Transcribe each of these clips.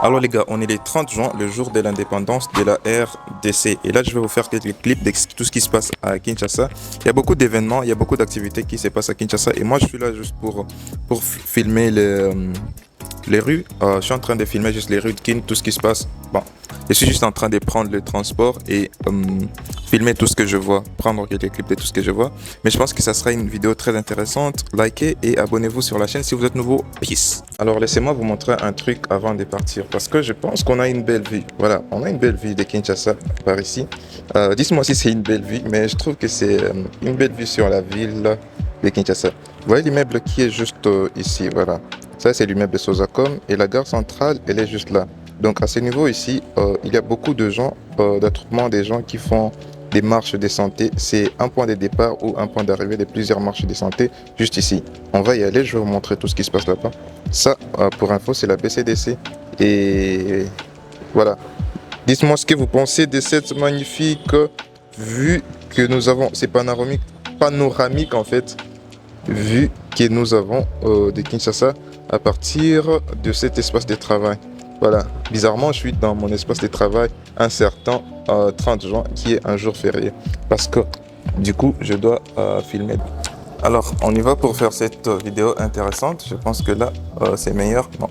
Alors les gars, on est les 30 juin, le jour de l'indépendance de la RDC. Et là, je vais vous faire quelques clips de tout ce qui se passe à Kinshasa. Il y a beaucoup d'événements, il y a beaucoup d'activités qui se passent à Kinshasa. Et moi, je suis là juste pour filmer les rues. Je suis en train de filmer juste les rues de Kin, tout ce qui se passe. Bon, je suis juste en train de prendre le transport et filmer tout ce que je vois, prendre quelques clips de tout ce que je vois. Mais je pense que ça sera une vidéo très intéressante. Likez et abonnez-vous sur la chaîne si vous êtes nouveau. Peace. Alors laissez-moi vous montrer un truc avant de partir parce que je pense qu'on a une belle vue. Voilà, on a une belle vue de Kinshasa par ici. Dites-moi si c'est une belle vue, mais je trouve que c'est une belle vue sur la ville de Kinshasa. Vous voyez l'immeuble qui est juste ici, voilà. Ça, c'est l'immeuble de Sozacom et la gare centrale, elle est juste là. Donc, à ce niveau ici, il y a beaucoup de gens, d'attroupement des gens qui font des marches de santé. C'est un point de départ ou un point d'arrivée de plusieurs marches de santé juste ici. On va y aller, je vais vous montrer tout ce qui se passe là-bas. Ça, pour info, c'est la BCDC. Et voilà. Dites-moi ce que vous pensez de cette magnifique vue que nous avons. C'est panoramique en fait, vue que nous avons de Kinshasa à partir de cet espace de travail. Voilà, bizarrement, je suis dans mon espace de travail un certain 30 juin qui est un jour férié parce que du coup, je dois filmer. Alors, on y va pour faire cette vidéo intéressante. Je pense que là, c'est meilleur. Bon.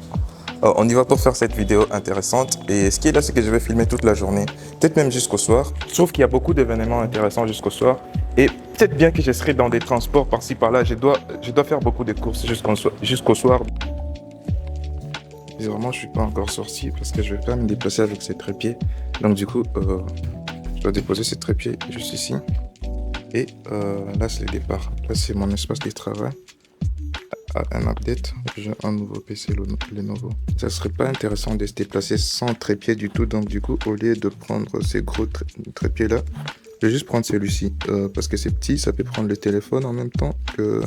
On y va pour faire cette vidéo intéressante et ce qui est là, c'est que je vais filmer toute la journée, peut-être même jusqu'au soir. Je trouve qu'il y a beaucoup d'événements intéressants jusqu'au soir et peut-être bien que je serai dans des transports par-ci par-là. Je dois faire beaucoup de courses jusqu'au soir. Bizarrement, je suis pas encore sorti parce que je vais pas me déplacer avec ces trépieds. Donc du coup, je dois déposer ces trépieds juste ici. Et là, c'est le départ. Là, c'est mon espace de travail. Un update, j'ai un nouveau PC Lenovo. Ça serait pas intéressant de se déplacer sans trépied du tout. Donc du coup, au lieu de prendre ces gros trépieds là, je vais juste prendre celui-ci parce que c'est petit, ça peut prendre le téléphone en même temps que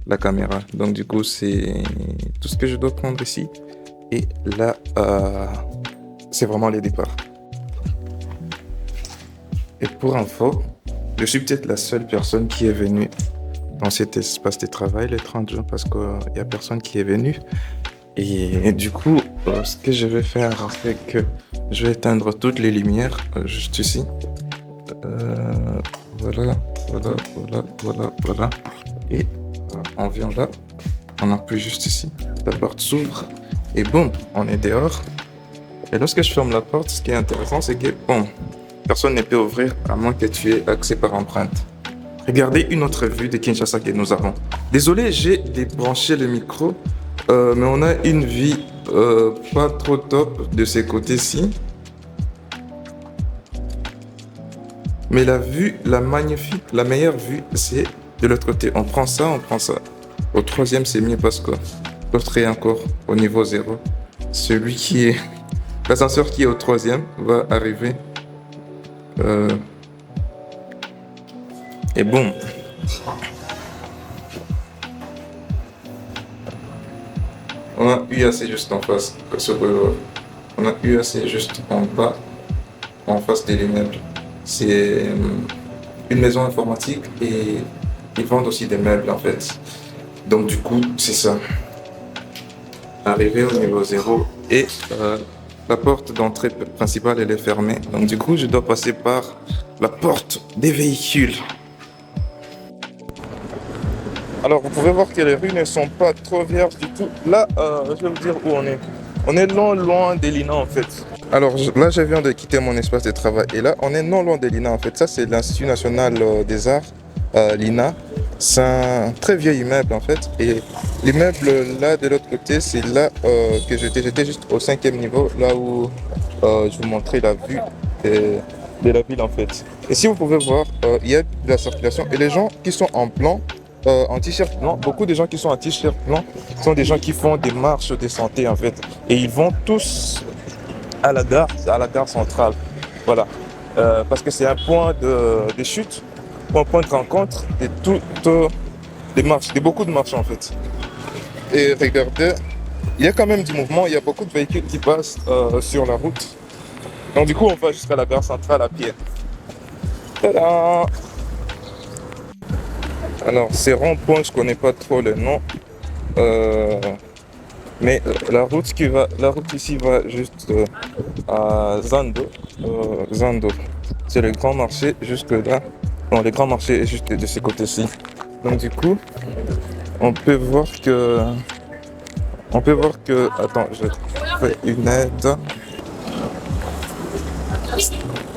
la caméra. Donc du coup, c'est tout ce que je dois prendre ici. Et là, c'est vraiment les départs. Et pour info, je suis peut-être la seule personne qui est venue dans cet espace de travail les 30 jours parce qu'il n'y a personne qui est venu. Et du coup, ce que je vais faire, c'est que je vais éteindre toutes les lumières juste ici. Voilà. Et on vient là, on appuie juste ici, la porte s'ouvre et boum, on est dehors. Et lorsque je ferme la porte, ce qui est intéressant, c'est que bon, personne ne peut ouvrir à moins que tu aies accès par empreinte. Regardez une autre vue de Kinshasa que nous avons. Désolé, j'ai débranché le micro, mais on a une vue pas trop top de ces côtés-ci. Mais la vue, la meilleure vue, c'est de l'autre côté. On prend ça. Au troisième, c'est mieux parce que l'autre est encore au niveau 0. L'ascenseur qui est au troisième va arriver. Et bon. On a UAC juste en face, sur le. On a UAC juste en bas, en face de l'immeuble. C'est une maison informatique et ils vendent aussi des meubles en fait. Donc du coup, c'est ça. Arrivé au niveau 0 et la porte d'entrée principale elle est fermée. Donc du coup, je dois passer par la porte des véhicules. Alors vous pouvez voir que les rues ne sont pas trop vierges du tout. Là, je vais vous dire où on est. On est loin des l'INA en fait. Alors là, je viens de quitter mon espace de travail et là, on est non loin de l'INA en fait. Ça, c'est l'Institut national des arts, l'INA. C'est un très vieux immeuble en fait. Et l'immeuble là de l'autre côté, c'est là que j'étais. J'étais juste au 5e niveau, là où je vous montrais la vue de la ville en fait. Et si vous pouvez voir, il y a de la circulation et les gens qui sont en blanc, en t-shirt blanc, beaucoup de gens qui sont en t-shirt blanc sont des gens qui font des marches de santé en fait. Et ils vont tous à la gare centrale. Voilà. Parce que c'est un point de chute, un point de rencontre de beaucoup de marches en fait. Et regardez, il y a quand même du mouvement, il y a beaucoup de véhicules qui passent sur la route. Donc du coup, on va jusqu'à la gare centrale à pied. Tadam! Alors, ces ronds-points, je connais pas trop le nom. Mais la route ici va juste à Zando. Zando. C'est le grand marché jusque là. Bon, le grand marché est juste de ce côté-ci. Donc du coup, on peut voir que, attends, je fais une aide.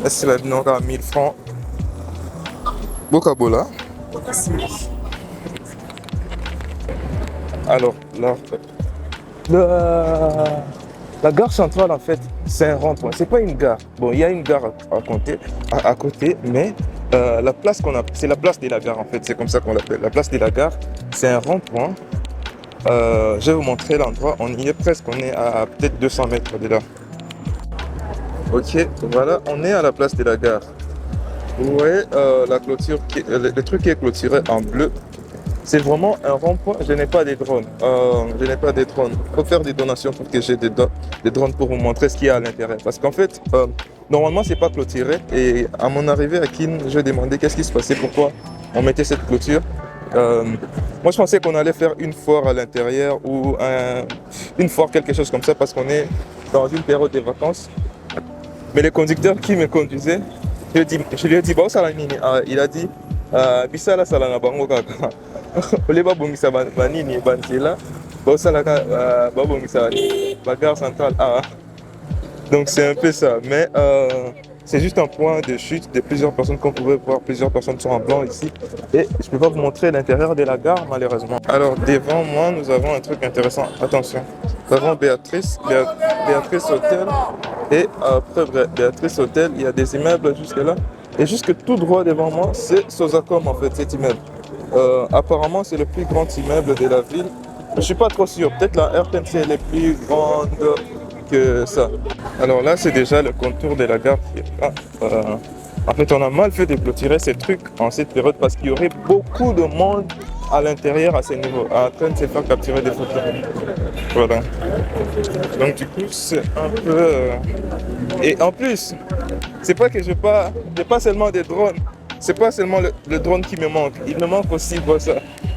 Là, c'est la Nora à 1000 francs. Bokabola. Alors, la gare centrale, en fait, c'est un rond-point. C'est pas une gare. Bon, il y a une gare à côté, mais la place c'est la place de la gare, en fait. C'est comme ça qu'on l'appelle. La place de la gare, c'est un rond-point. Je vais vous montrer l'endroit. On y est presque. On est à peut-être 200 mètres de là. Ok, voilà. On est à la place de la gare. Vous voyez la clôture, le truc qui est clôturé en bleu. C'est vraiment un rond-point. Je n'ai pas des drones. Il faut faire des donations pour que j'ai des drones pour vous montrer ce qu'il y a à l'intérieur. Parce qu'en fait, normalement, c'est pas clôturé. Et à mon arrivée à Kin, je demandais qu'est-ce qui se passait, pourquoi on mettait cette clôture. Moi, je pensais qu'on allait faire une foire à l'intérieur ou une foire, quelque chose comme ça, parce qu'on est dans une période de vacances. Mais le conducteur qui me conduisait, je lui ai dit, bah, il a dit, Bissala Salana Bango Kaka. Oleba Bongisa Banini Bansela, Bosalaka Babongisa, Bagarre centrale A. Donc c'est un peu ça. Mais c'est juste un point de chute de plusieurs personnes qu'on pouvait voir. Plusieurs personnes sont en blanc ici. Et je ne peux pas vous montrer l'intérieur de la gare malheureusement. Alors devant moi, nous avons un truc intéressant. Attention. Nous avons Béatrice Hôtel. Et après Béatrice Hôtel, il y a des immeubles jusque là. Et jusque tout droit devant moi, c'est Sosacom en fait, cet immeuble. Apparemment, c'est le plus grand immeuble de la ville. Je ne suis pas trop sûr. Peut-être la RTNC est plus grande que ça. Alors là, c'est déjà le contour de la gare. En fait, on a mal fait de clôturer ces trucs en cette période parce qu'il y aurait beaucoup de monde à l'intérieur à ce niveau, en train de se faire capturer des photos. Voilà. Donc du coup, c'est un peu... Et en plus, c'est pas que j'ai pas seulement des drones. C'est pas seulement le drone qui me manque. Il me manque aussi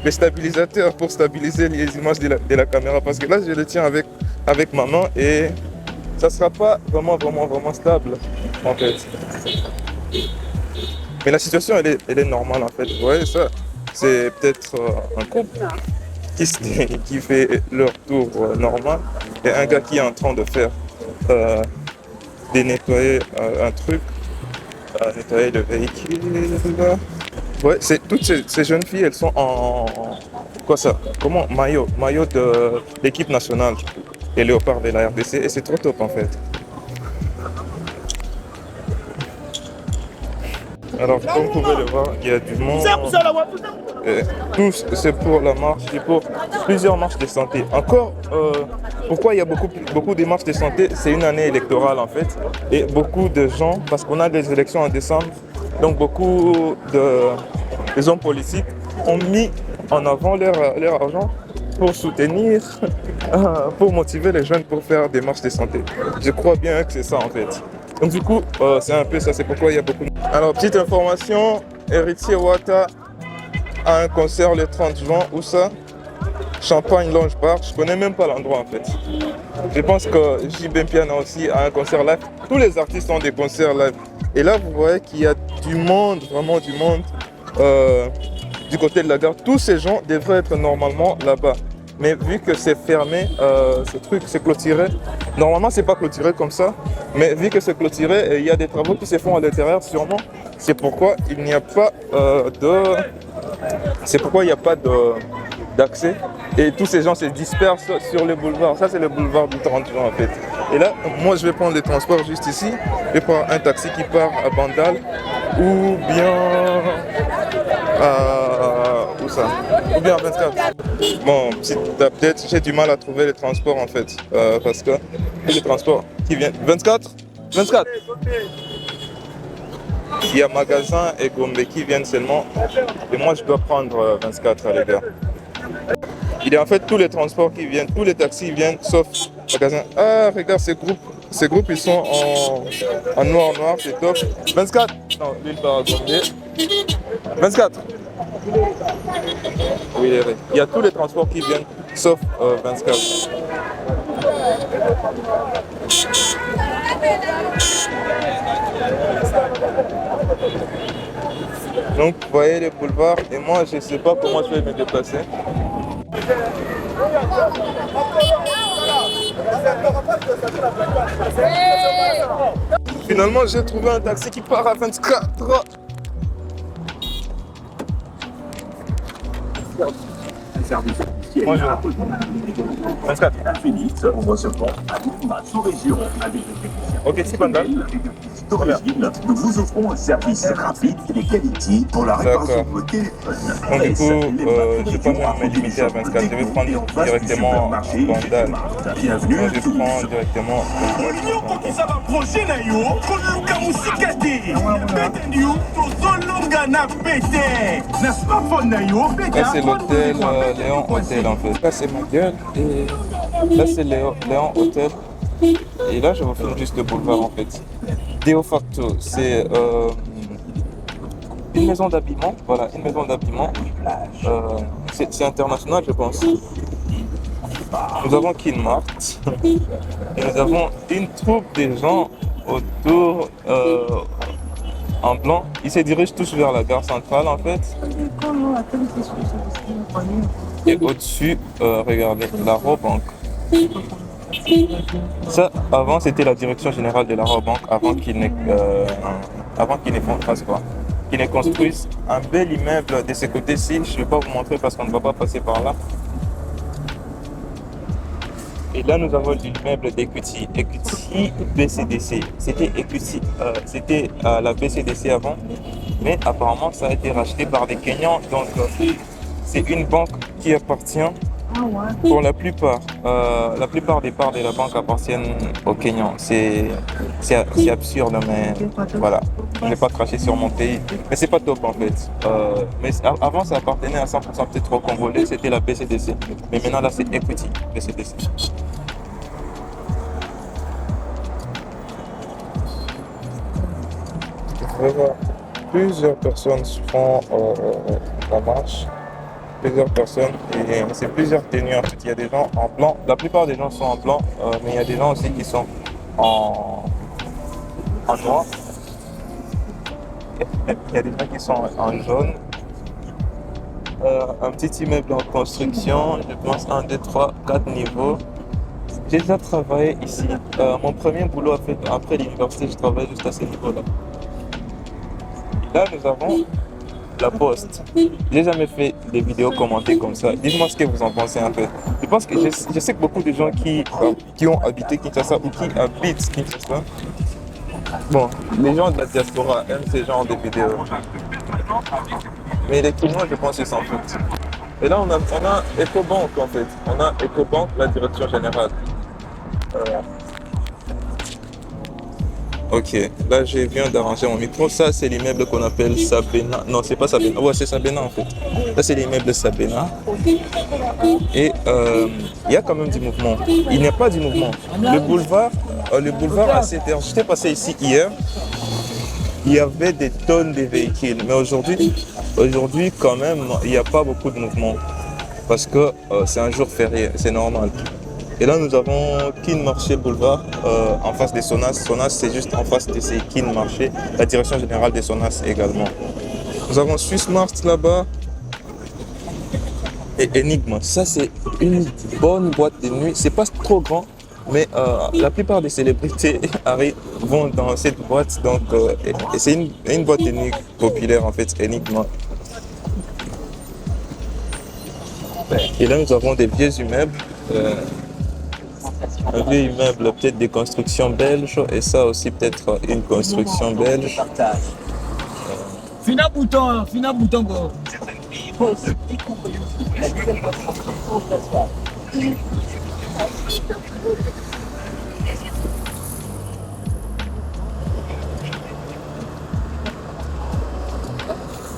les stabilisateurs pour stabiliser les images de la caméra. Parce que là, je le tiens avec ma main et ça sera pas vraiment stable en fait. Mais la situation, elle est normale en fait. Vous voyez ça? C'est peut-être un couple qui fait leur tour normal et un gars qui est en train de faire nettoyer un truc, nettoyer le véhicule. Ouais, toutes ces jeunes filles, elles sont en quoi ça? Comment? Maillot de l'équipe nationale et léopard de la RDC et c'est trop top en fait. Alors comme vous pouvez le voir, il y a du monde. Tous, c'est pour la marche et pour plusieurs marches de santé. Encore, pourquoi il y a beaucoup de marches de santé? C'est une année électorale en fait. Et beaucoup de gens, parce qu'on a des élections en décembre, donc beaucoup de hommes politiques ont mis en avant leur argent pour soutenir, pour motiver les jeunes pour faire des marches de santé. Je crois bien que c'est ça en fait. Donc du coup, c'est un peu ça, c'est pourquoi il y a beaucoup de... Alors, petite information, Héritier Wata a un concert le 30 juin, où ça? Champagne Lounge Bar, je connais même pas l'endroit en fait. Je pense que JB Piana aussi a un concert live. Tous les artistes ont des concerts live. Et là, vous voyez qu'il y a du monde, vraiment du monde, du côté de la gare. Tous ces gens devraient être normalement là-bas. Mais vu que c'est fermé, ce truc c'est clôturé. Normalement c'est pas clôturé comme ça, mais vu que c'est clôturé, il y a des travaux qui se font à l'intérieur sûrement. C'est pourquoi il n'y a pas d'accès. Et tous ces gens se dispersent sur le boulevard. Ça c'est le boulevard du 30 juin en fait. Et là, moi je vais prendre les transports juste ici. Je vais prendre un taxi qui part à Bandal ou bien où ça? Ou bien à 24. Bon, peut-être j'ai du mal à trouver les transports en fait, parce que les transports qui viennent... 24. Il y a Magasin et Gombe qui viennent seulement, et moi je dois prendre 24 les gars. Il y a en fait tous les transports qui viennent, tous les taxis viennent sauf Magasin. Ah regarde ces groupes ils sont en noir, c'est top. 24. Non, lui il part à Gombe. 24. Oui, il y a tous les transports qui viennent, sauf 24. Donc, vous voyez les boulevards, et moi, je ne sais pas comment je vais me déplacer. Finalement, j'ai trouvé un taxi qui part à 24. Bonjour. 24. On recevra à sous-région avec le technicien. Ok, c'est pas mal. D'origine, nous vous offrons un service rapide et de qualité pour la réparation de vos téléphones. Donc du coup, je ne vais pas me limiter à 24, je vais prendre directement Bandal. Bienvenue. Donc je prends directement. Là c'est l'hôtel Léon Hôtel en fait. Là c'est ma gueule et là c'est Léon Hôtel. Et là je vous filme juste le boulevard en fait. Deo Facto, c'est une maison d'habillement, voilà, une maison d'habillement. C'est international, je pense. Nous avons Kinmart et nous avons une troupe de gens autour en blanc. Ils se dirigent tous vers la gare centrale en fait. Et au-dessus, regardez, la Robank. Ça, avant, c'était la direction générale de la Robank avant qu'ils ne qu'ils ne construisent un bel immeuble de ce côté-ci. Je ne vais pas vous montrer parce qu'on ne va pas passer par là. Et là, nous avons l'immeuble d'Equity, Equity BCDC. C'était Equity, c'était la BCDC avant, mais apparemment, ça a été racheté par des Kenyans. Donc, c'est une banque qui appartient. Pour la plupart des parts de la banque appartiennent aux Kenyans. C'est absurde, mais voilà. Je ne vais pas cracher sur mon pays. Mais c'est pas top en fait. Mais avant, ça appartenait à 100% peut-être aux Congolais. C'était la BCDC. Mais maintenant, là, c'est Equity BCDC. Je vais voir. Plusieurs personnes font la marche. Plusieurs personnes et c'est plusieurs tenues en fait. Il y a des gens en blanc, la plupart des gens sont en blanc, mais il y a des gens aussi qui sont en noir. Il y a des gens qui sont en jaune. Un petit immeuble en construction, je pense 1, 2, 3, 4 niveaux. J'ai déjà travaillé ici. Mon premier boulot en fait, après l'université, je travaillais juste à ce niveau-là. Là, nous avons la Poste. J'ai jamais fait des vidéos commentées comme ça. Dites-moi ce que vous en pensez un peu. Je pense que je sais que beaucoup de gens qui ont habité Kinshasa ou qui habitent Kinshasa, bon, les gens de la diaspora aiment ce genre de vidéos. Mais les Kinois, je pense qu'ils s'en foutent. Et là, on a Ecobank en fait. On a Ecobank, la direction générale. Ok, là je viens d'arranger mon micro. Ça c'est l'immeuble qu'on appelle Sabena. Non, c'est pas Sabena. Ouais, c'est Sabena en fait. Ça c'est l'immeuble Sabena. Et il y a quand même du mouvement. Il n'y a pas du mouvement. Le boulevard à 7h. J'étais passé ici hier. Il y avait des tonnes de véhicules. Mais aujourd'hui quand même, il n'y a pas beaucoup de mouvement. Parce que c'est un jour férié, c'est normal. Et là, nous avons Kinmarché Boulevard en face des Sonas. Sonas, c'est juste en face de ces Kinmarché, la direction générale des Sonas également. Nous avons Swissmart là-bas et Enigma. Ça, c'est une bonne boîte de nuit. C'est pas trop grand, mais la plupart des célébrités vont dans cette boîte. Donc, et c'est une boîte de nuit populaire en fait, Enigma. Et là, nous avons des vieux immeubles. Un vieux immeuble, peut-être des constructions belges, et ça aussi peut-être une construction belge. Fina bouton.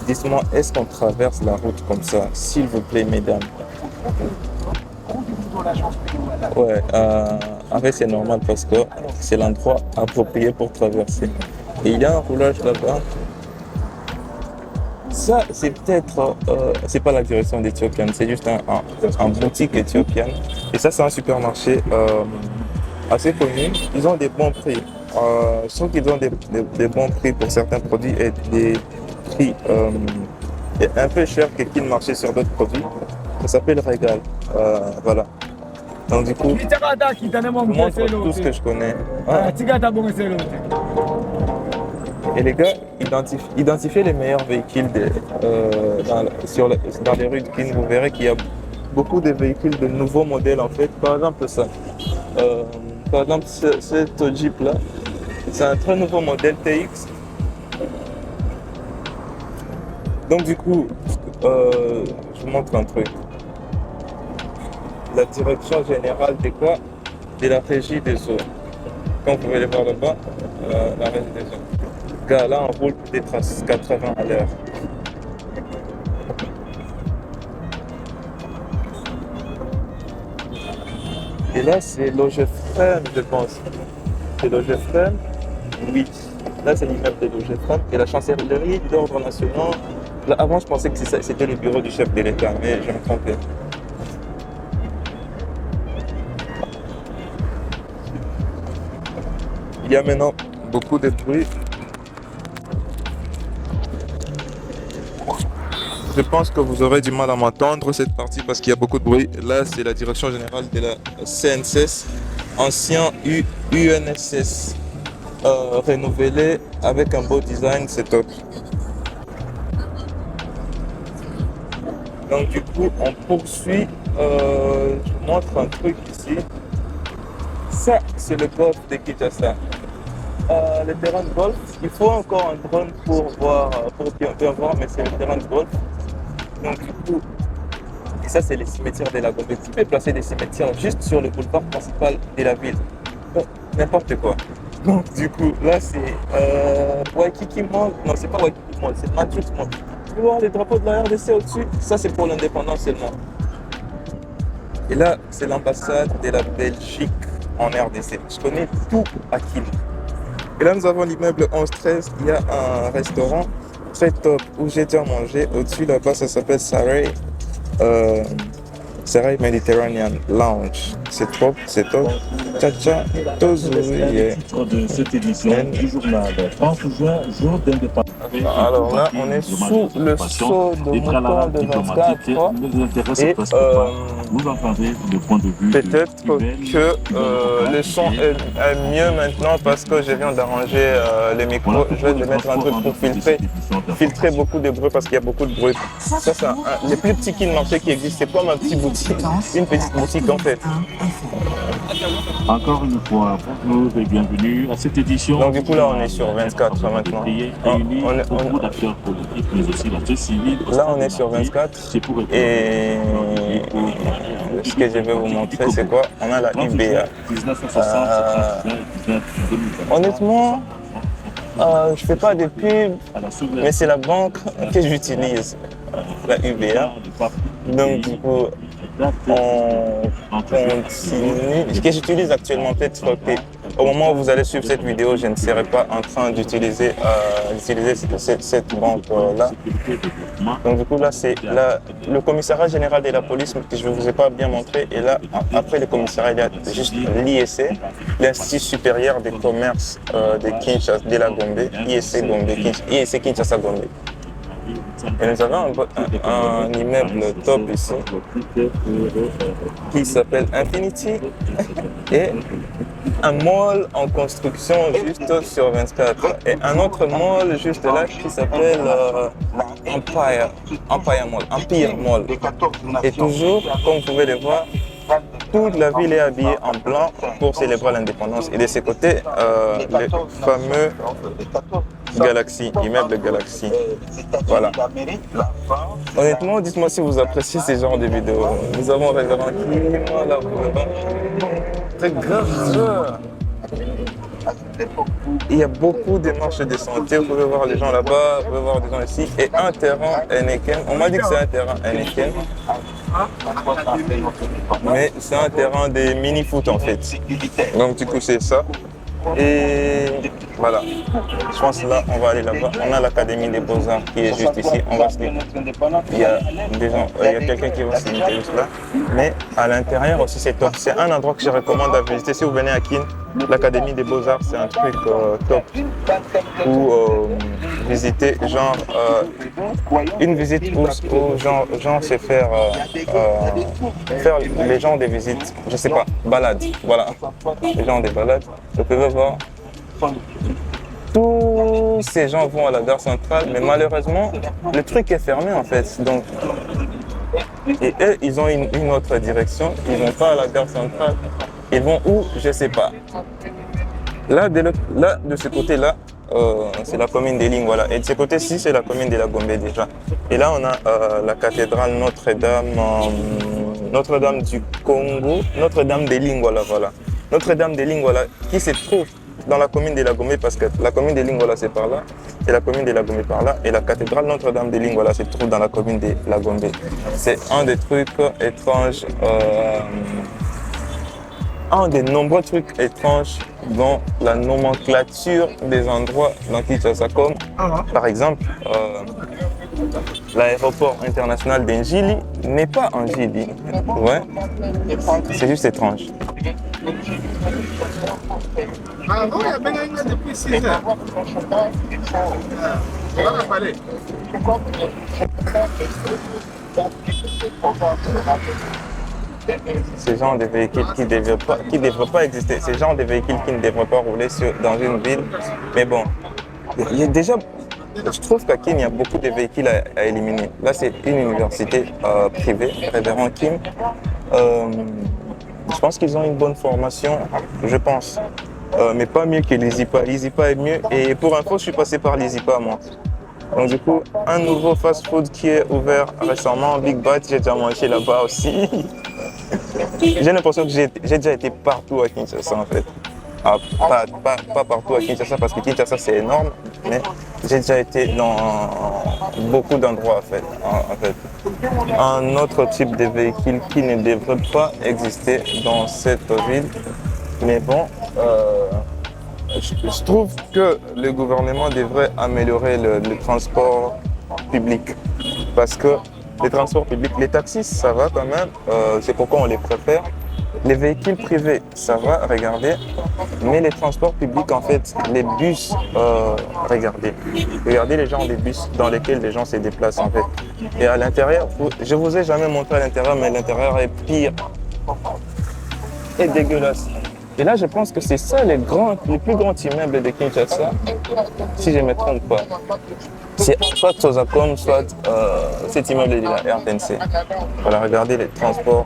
Dites-moi, est-ce qu'on traverse la route comme ça, s'il vous plaît, mesdames? Ouais, en fait c'est normal parce que c'est l'endroit approprié pour traverser. Et il y a un roulage là-bas. Ça, c'est peut-être, c'est pas la direction d'Ethiopian, c'est juste un boutique éthiopienne. Et ça, c'est un supermarché assez connu. Ils ont des bons prix. Je trouve qu'ils ont des bons prix pour certains produits et des prix un peu chers qu'ils marchaient sur d'autres produits. Ça s'appelle Regal. Voilà. Donc du coup, je vous montre tout ce que je connais. Ah. Et les gars, identifiez les meilleurs véhicules dans les rues de Kin. Vous verrez qu'il y a beaucoup de véhicules de nouveaux modèles en fait. Par exemple ça. Par exemple ce Jeep là. C'est un très nouveau modèle TX. Donc du coup, je vous montre un truc. La direction générale de quoi? De la régie des eaux. Comme vous pouvez le voir là-bas, la régie des eaux. Gars, là on roule peut-être à 80 à l'heure. Et là c'est Logefrem, je pense. C'est Logefrem? Oui. Là c'est l'immeuble de Logefrem et la chancellerie d'ordre national. Là, avant je pensais que c'était le bureau du chef de l'État, mais je me trompais. Il y a maintenant beaucoup de bruit. Je pense que vous aurez du mal à m'entendre cette partie parce qu'il y a beaucoup de bruit. Là, c'est la direction générale de la CNSS, ancien UNSS, renouvelé avec un beau design, c'est top. Donc du coup, on poursuit. Je vous montre un truc ici. Ça, c'est le golf de Kinshasa. Le terrain de golf, il faut encore un drone pour bien voir, mais c'est le terrain de golf. Donc du coup, et ça c'est les cimetières de la Gombe. Tu peux placer des cimetières juste sur le boulevard principal de la ville. Bon, n'importe quoi. Donc du coup, là c'est Waikiki Mall. Non, c'est pas Waikiki Mall, c'est Matrix Mall. Tu peux voir les drapeaux de la RDC au-dessus. Ça c'est pour l'indépendance seulement. Et là, c'est l'ambassade de la Belgique en RDC. Je connais tout à Kin. Et là, nous avons l'immeuble 11-13. Il y a un restaurant très top où j'ai déjà mangé. Au-dessus, là-bas, ça s'appelle Sarai Mediterranean Lounge. C'est top, c'est top. Tcha-tcha, Tozouye. Titre de cette édition du journal 30 juin, jour d'indépendance. Alors là, on est sous le sceau de mouton de 24 et vous entendez le point de vue. Peut-être que le son est mieux maintenant parce que je viens d'arranger les micros. Je vais mettre un truc pour filtrer beaucoup de bruit parce qu'il y a beaucoup de bruit. Ça, c'est les plus petits Kin marché qui existent. C'est comme une petite boutique en fait. Encore une fois, bonjour et bienvenue à cette édition. Donc du coup là on est sur 24 maintenant. Là on est sur 24 et ce que je vais vous montrer c'est quoi? On a la UBA. Honnêtement, je fais pas de pub, mais c'est la banque que j'utilise, la UBA. Donc du coup, on continue. Ce que j'utilise actuellement, peut-être au moment où vous allez suivre cette vidéo, je ne serai pas en train d'utiliser cette banque-là. Donc du coup, là, c'est le commissariat général de la police que je ne vous ai pas bien montré. Et là, après le commissariat, il y a juste l'IEC, l'Institut supérieur des commerces de Kinshasa, de la Gombe, IEC Kinshasa Gombe. Et nous avons un immeuble top ici qui s'appelle Infinity et un mall en construction juste sur 24 et un autre mall juste là qui s'appelle Empire Mall. Et toujours, comme vous pouvez le voir, toute la ville est habillée en blanc pour célébrer l'indépendance. Et de ce côté, le fameux Galaxy, immeuble Galaxy. Voilà. Honnêtement, dites-moi si vous appréciez ce genre de vidéos. Nous avons regardé tranquillement là, c'est grave. Il y a beaucoup de marches de santé, vous pouvez voir les gens là-bas, vous pouvez voir des gens ici. Et un terrain Heineken, on m'a dit que c'est un terrain Heineken. Mais c'est un terrain de mini-foot en fait. Donc du coup c'est ça. Et voilà, je pense là, on va aller là-bas. On a l'Académie des Beaux-Arts qui est juste ici. On va se limiter. Il y a des gens, il y a quelqu'un qui va se limiter juste là. Mais à l'intérieur aussi, c'est top. C'est un endroit que je recommande à visiter. Si vous venez à Kin, l'Académie des Beaux-Arts, c'est un truc top. Ou visiter, genre, une visite où genre c'est faire les gens des visites, je sais pas, balades. Voilà, les gens des balades. Vous pouvez voir. Tous ces gens vont à la gare centrale, mais malheureusement, le truc est fermé en fait. Donc, et eux, ils ont une autre direction. Ils vont pas à la gare centrale. Ils vont où? Je sais pas. Là, de ce côté-là, c'est la commune des Lignes, voilà. Et de ce côté-ci, c'est la commune de la Gombe déjà. Et là, on a la cathédrale Notre-Dame du Congo, Notre-Dame des Lignes, voilà. Notre-Dame des Lignes, voilà, qui se trouve dans la commune de la Gombe, parce que la commune des Lignes, voilà, c'est par là, et la commune de la Gombe par là, et la cathédrale Notre-Dame des Lignes, voilà, se trouve dans la commune de la Gombe. C'est un des trucs étranges, un des nombreux trucs étranges dans la nomenclature des endroits dans Kinshasa, comme par exemple l'aéroport international d'Engili n'est pas Ngili. Ouais, c'est juste étrange. Avant, il y avait une depuis 6 heures. On va parler. Ces genres de véhicules qui ne devraient pas exister, ces genres de véhicules qui ne devraient pas rouler dans une ville. Mais bon, il y a déjà, je trouve qu'à Kim, il y a beaucoup de véhicules à éliminer. Là, c'est une université privée, Révérend Kim. Je pense qu'ils ont une bonne formation, je pense. Mais pas mieux que l'ISIPA. L'ISIPA est mieux. Et pour info, je suis passé par l'ISIPA, moi. Donc du coup, un nouveau fast-food qui est ouvert récemment, Big Bite, j'ai déjà mangé là-bas aussi. J'ai l'impression que j'ai déjà été partout à Kinshasa en fait. Ah, pas partout à Kinshasa parce que Kinshasa c'est énorme, mais j'ai déjà été dans beaucoup d'endroits en fait. Un autre type de véhicule qui ne devrait pas exister dans cette ville, mais bon, je trouve que le gouvernement devrait améliorer le transport public parce que les transports publics, les taxis, ça va quand même, c'est pourquoi on les préfère. Les véhicules privés, ça va, regardez, mais les transports publics, en fait, les bus, regardez les gens des bus dans lesquels les gens se déplacent, en fait. Et à l'intérieur, je vous ai jamais montré à l'intérieur, mais l'intérieur est pire et dégueulasse. Et là, je pense que c'est ça les plus grands immeubles de Kinshasa, si je ne me trompe pas. C'est soit Sozacom, soit cet immeuble de la RTNC. Voilà, regardez les transports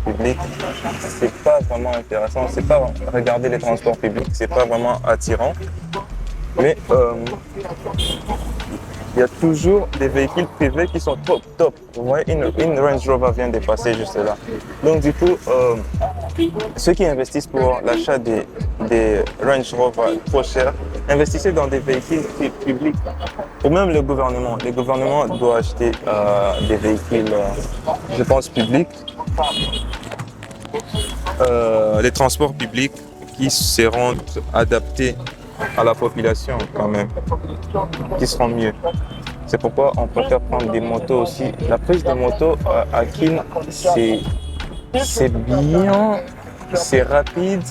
publics, c'est pas vraiment intéressant. C'est pas regarder les transports publics, c'est pas vraiment attirant. Mais il y a toujours des véhicules privés qui sont top. Vous voyez, une Range Rover vient de passer juste là. Donc du coup, ceux qui investissent pour l'achat des Range Rover trop chers, investissez dans des véhicules publics. Ou même le gouvernement. Le gouvernement doit acheter des véhicules, je pense, publics. Les transports publics qui seront adaptés à la population quand même, qui seront mieux. C'est pourquoi on préfère prendre des motos aussi. La prise de moto à Kin, c'est bien, c'est rapide,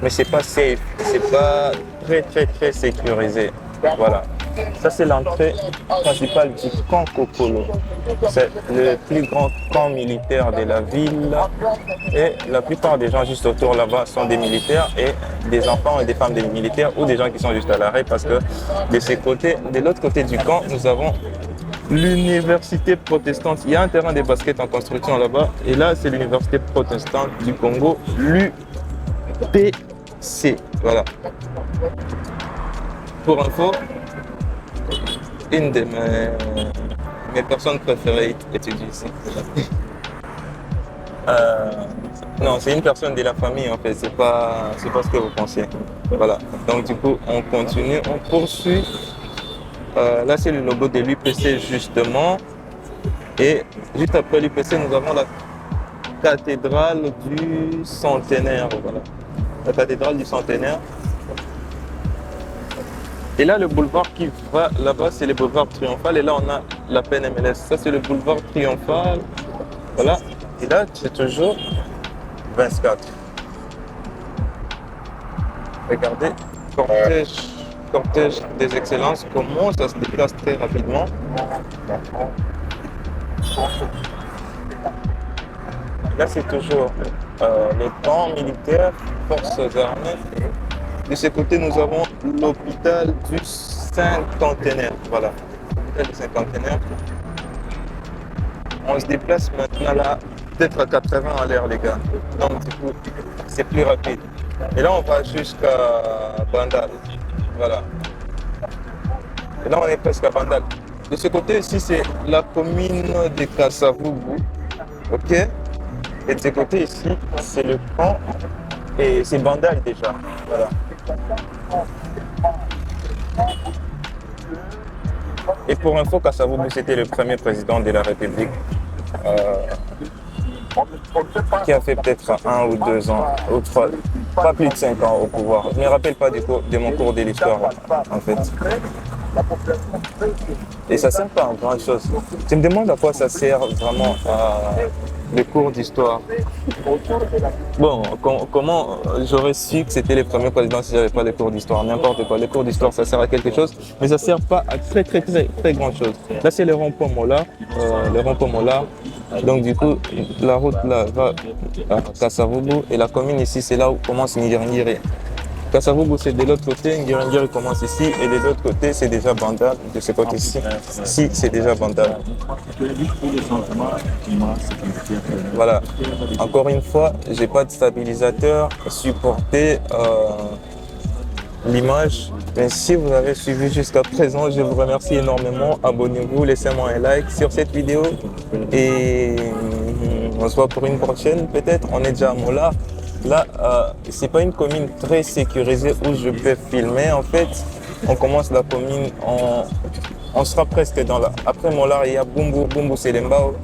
mais c'est pas safe, c'est pas très sécurisé. Voilà. Ça, c'est l'entrée principale du camp Kokolo. C'est le plus grand camp militaire de la ville. Et la plupart des gens juste autour là-bas sont des militaires et des enfants et des femmes des militaires ou des gens qui sont juste à l'arrêt parce que de l'autre côté du camp, nous avons l'université protestante. Il y a un terrain de basket en construction là-bas. Et là, c'est l'université protestante du Congo, l'UPC. Voilà. Pour info, une de mes personnes préférées étudie ici. Non, c'est une personne de la famille en fait, c'est pas ce que vous pensez. Voilà, donc du coup on continue, on poursuit. Là c'est le logo de l'UPC justement. Et juste après l'UPC, nous avons la cathédrale du centenaire. Voilà. La cathédrale du centenaire Et là, le boulevard qui va là-bas, c'est le boulevard Triomphal. Et là, on a la PNMLS. Ça, c'est le boulevard Triomphal. Voilà. Et là, c'est toujours 24. Regardez, cortège des excellences, comment ça se déplace très rapidement. Là, c'est toujours le camp militaire, forces armées. De ce côté, nous avons l'hôpital du cinquantenaire. Voilà, l'hôpital du cinquantenaire. On se déplace maintenant là, peut-être à 80 à l'heure, les gars. Donc, du coup, c'est plus rapide. Et là, on va jusqu'à Bandal. Voilà. Et là, on est presque à Bandal. De ce côté ici, c'est la commune de Kasavubu. OK? Et de ce côté ici, c'est le camp. Et c'est Bandal déjà. Voilà. Et pour info, Kasavubu, c'était le premier président de la République. Qui a fait peut-être 1 ou 2 ans, ou 3, pas plus de 5 ans au pouvoir. Je ne me rappelle pas de mon cours de l'histoire, en fait. Et ça ne sert pas à grand chose. Je me demande à quoi ça sert vraiment les cours d'histoire. Bon, comment j'aurais su que c'était les premiers présidents si je n'avais pas les cours d'histoire? N'importe quoi. Les cours d'histoire, ça sert à quelque chose, mais ça ne sert pas à très grand chose. Là, c'est le rond-point Mola. Donc, du coup, la route là va à Kasavubu et la commune ici, c'est là où commence Ngiri. Kasavubu, c'est de l'autre côté, Ngiri commence ici, et de l'autre côté, c'est déjà Bandal. De ce côté-ci, c'est déjà Bandal. Voilà. Encore une fois, j'ai pas de stabilisateur supporter l'image. Mais si vous avez suivi jusqu'à présent, je vous remercie énormément. Abonnez-vous, laissez-moi un like sur cette vidéo et on se voit pour une prochaine. Peut-être, on est déjà à Mola. Là, c'est pas une commune très sécurisée où je peux filmer. En fait, on commence la commune, on sera presque dans la. Après Mola, il y a Bumbu c'est l'Embao.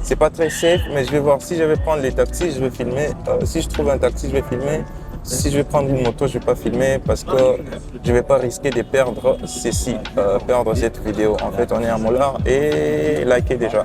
C'est pas très safe, mais je vais voir si je vais prendre les taxis, je vais filmer. Si je trouve un taxi, je vais filmer. Si je vais prendre une moto, je vais pas filmer parce que je vais pas risquer de perdre perdre cette vidéo. En fait, on est à Mola et likez déjà.